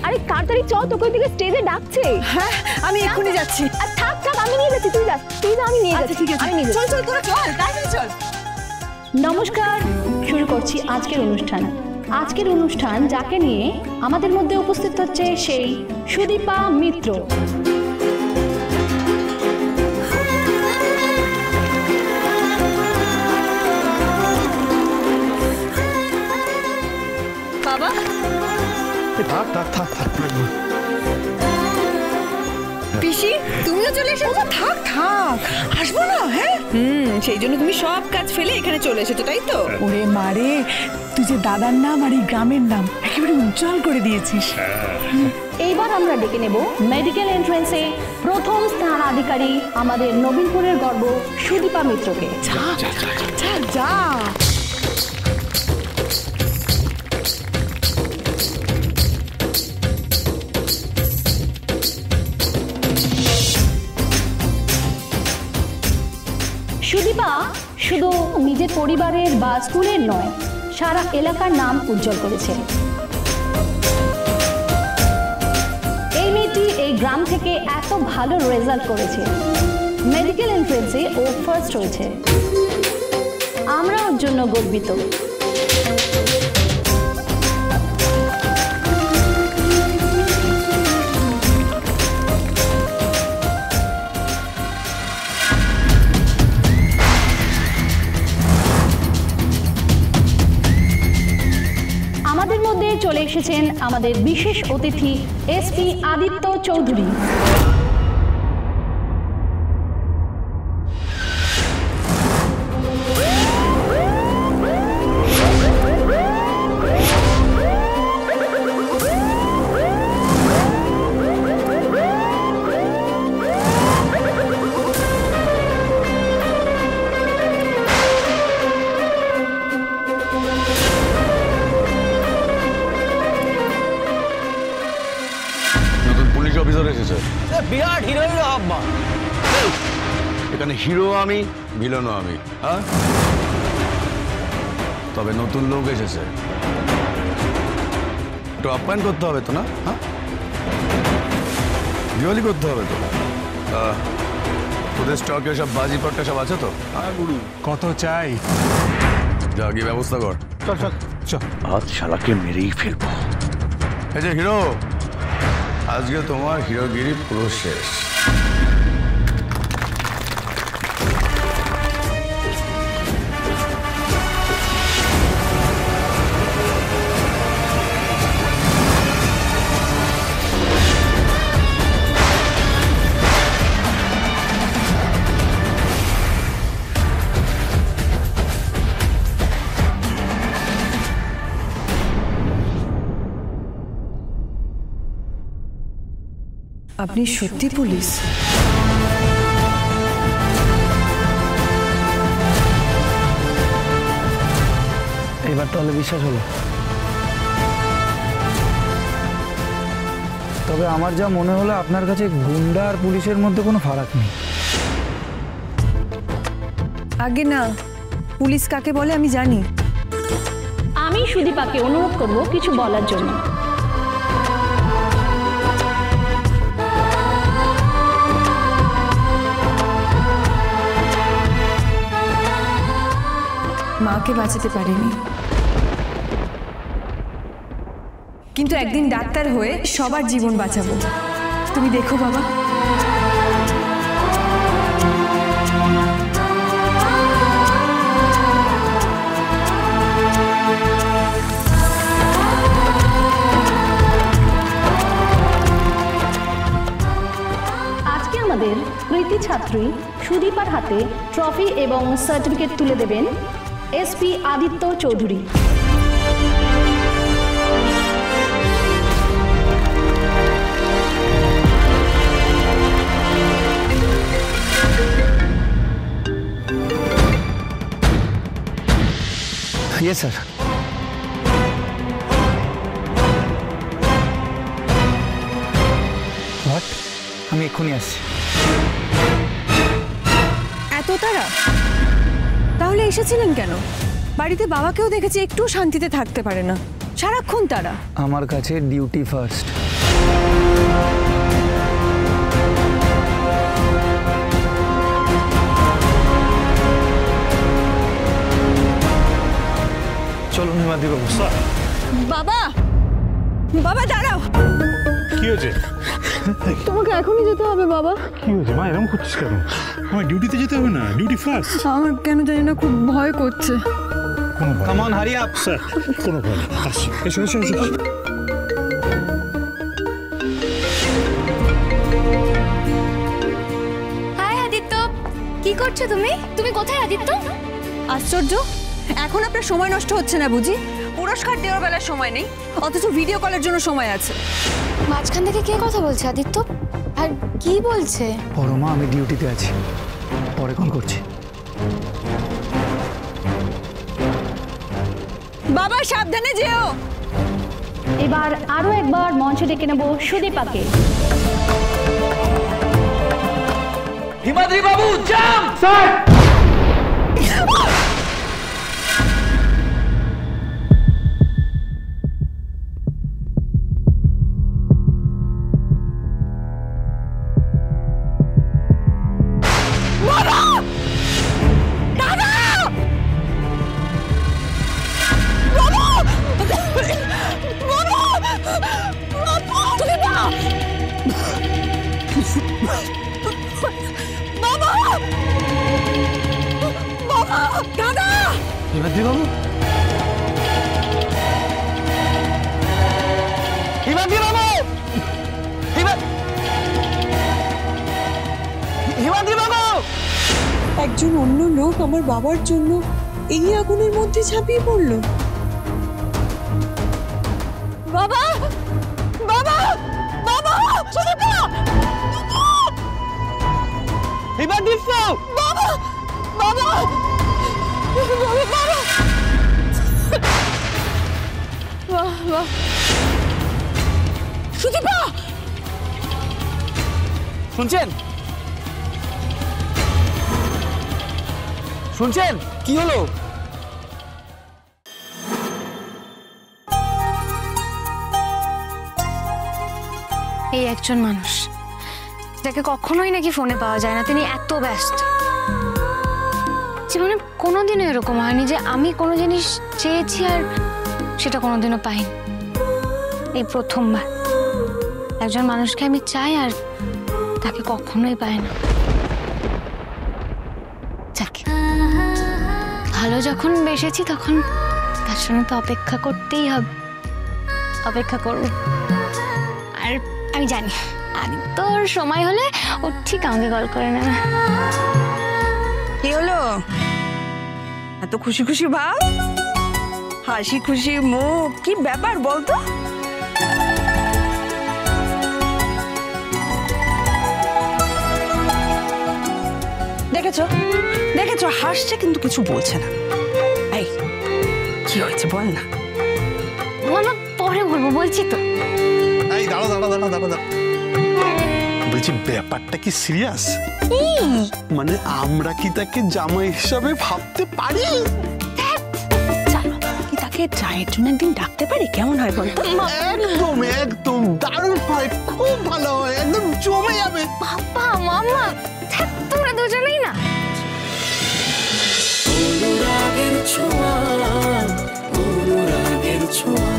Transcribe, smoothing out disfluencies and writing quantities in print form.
আরে তাড়াতাড়ি চল, তোকে ওইদিকে স্টেজে ডাকছে। হ্যাঁ আমি এক্ষুনি যাচ্ছি। আর থাক থাক, আমি নিয়ে যাচ্ছি, তুই যা, তুই যা, আমি নিয়ে যাচ্ছি। ঠিক আছে, আমি নিয়ে চল চল তোরা চল, তাড়াতাড়ি চল। নমস্কার, শুরু করছি আজকের অনুষ্ঠান। আজকের অনুষ্ঠান যাকে নিয়ে আমাদের মধ্যে উপস্থিত হচ্ছে সেই সুদীপা মিত্র। বাবা থাক থাক থাক থাক। পিসি তুমিও চলে এসেছো? থাক থাক, আসবো না? হ্যাঁ সেই জন্য তুমি সব কাজ ফেলে এখানে চলে এসেছো, তাই তো? ওরে মারে, তুই যে দাদার নাম আর এই গ্রামের নাম একেবারে উজ্জ্বল করে দিয়েছিস। এইবার আমরা ডেকে নেব মেডিকেল এন্ট্রান্সে প্রথম স্থানাধিকারী আমাদের নবীনপুরের গর্ব সুদীপা মিত্রকে। যা যা যা। সুদীপা শুধু নিজের পরিবারের বা স্কুলের নয়, সারা এলাকার নাম উজ্জ্বল করেছে। এই মেয়েটি এই গ্রাম থেকে এত ভালো রেজাল্ট করেছে, মেডিকেল এন্ট্রান্সে ও ফার্স্ট হয়েছে। আমরা ওর জন্য গর্বিত। আমাদের মধ্যে চলে এসেছেন আমাদের বিশেষ অতিথি এসপি আদিত্য চৌধুরী। অফিসার এসেছে। বিরাট হিরোইন আব্বা। এখানে হিরো আমি, ভিলেনও আমি। হ্যাঁ, তবে নতুন লোক এসেছে, একটু আপ্যায়ন করতে হবে তো না? হ্যাঁ, দিওয়ালি করতে হবে তো। তোদের স্টকে সব বাজি পট্টা সব আছে তো? হ্যাঁ গুরু। কত চাই? যা গিয়ে ব্যবস্থা কর। চল চল চল, আজ শালাকে মেরেই ফেলবো। এই যে হিরো, আজকে তোমার হিরোগিরি পুরো শেষ। আপনি সত্যি পুলিশ? এবার তাহলে বিশ্বাস হলো। তবে আমার যা মনে হলো আপনার কাছে গুন্ডা আর পুলিশের মধ্যে কোনো ফারাক নেই। আগে না, পুলিশ কাকে বলে আমি জানি। আমি সুদীপাকে অনুরোধ করব কিছু বলার জন্য। মাকে বাঁচাতে পারিনি, কিন্তু একদিন ডাক্তার হয়ে সবার জীবন বাঁচাবো। তুমি দেখো বাবা। আজকে আমাদের কৃতি ছাত্রী সুদীপার হাতে ট্রফি এবং সার্টিফিকেট তুলে দেবেন SP Aditya Chowdhury. Yes sir. What? আমি এক্ষুনি আসছি। এত তারা? তাহলে এসেছিলেন কেন? বাড়িতে বাবাকেও দেখেছি একটু শান্তিতে থাকতে পারে না, সারাক্ষণ তারা। আমার কাছে ডিউটি ফার্স্ট। চলুন হিমাদ্রি বাবু। বাবা, বাবা দাঁড়াও। কি হয়েছে? তোমাকে এখনই যেতে হবে বাবা। কি হয়েছে মা, এরকম করছিস কেন? আমার ডিউটিতে যেতে হবে না, ডিউটি ফার্স্ট। আমার কেন জানি না খুব ভয় করছে। কোনো ভয় come on, hurry up. Sir, কোনো ভয় নেই, আসছি। এসো এসো এসো। হাই আদিত্য, কি করছো তুমি? তুমি কোথায় আদিত্য? আশ্চর্য, এখন আপনার সময় নষ্ট হচ্ছে না বুঝি? পুরস্কার দেওয়ার বেলার সময় নেই, অথচ ভিডিও কলের জন্য সময় আছে। মাঝখান থেকে কে কথা বলছে আদিত্য? আর কি বলছে? পরমা, আমি ডিউটিতে আছি, পরে কল করছি। বাবা সাবধানে যেও। এবার আরো একবার মঞ্চে ডেকে নেব সুদীপাকে। হিমাদ্রি বাবু, জাম! স্যার! হিমাদ্রি বাবু, হিমাদ্রি বাবু, হিমাদ্রি বাবু! একজন অন্য লোক আমার বাবার জন্য এই আগুনের মধ্যে ঝাঁপিয়ে পড়লো। বাবা, বাবা, বাবা, সুদীপা! হিমাদ্রি বাবু! বাবা, বাবা, বাবা! সুদীপা! শুনছেন? শুনছেন? কি হলো? এই একজন মানুষ যাকে কখনোই নাকি ফোনে পাওয়া যায় না, তিনি এত ব্যস্ত। জীবনে কোনোদিনও এরকম হয়নি যে আমি কোনো জিনিস চেয়েছি আর সেটা কোনোদিনও পাইনি। এই প্রথমবার একজন মানুষকে আমি চাই আর তাকে কখনোই পাই না। যাক, ভালো যখন বেসেছি তখন তার জন্য তো অপেক্ষা করতেই হবে। অপেক্ষা করব। আর আমি জানি আদিত্যর সময় হলে ও ঠিক আমাকে কল করে নেবে। কি হলো? এত খুশি খুশি ভাব, হাসি খুশি মুখ, কি ব্যাপার বলতো? দেখেছো দেখেছো, হাসছে কিন্তু কিছু বলছে না। এই কি হয়েছে বল না। বলো, পরে বলবো, বলছি তো। এই দাঁড়া দাঁড়া দাঁড়া দাঁড়া দাঁড়া, বলছি ব্যাপারটা কি সিরিয়াস? মানে আমরা কি তাকে জামাই হিসাবে ভাবতে পারি? চলো কি তাকে চায়ের জন্য একদিন ডাকতে পারি, কেমন হয় বলতো? একদম একদম দারুণ হয়, খুব ভালো হয়, একদম জমে যাবে। পাপা মামা তোমরা দুজনেই না। অনুরাগের ছোঁয়া, অনুরাগের ছোঁয়া।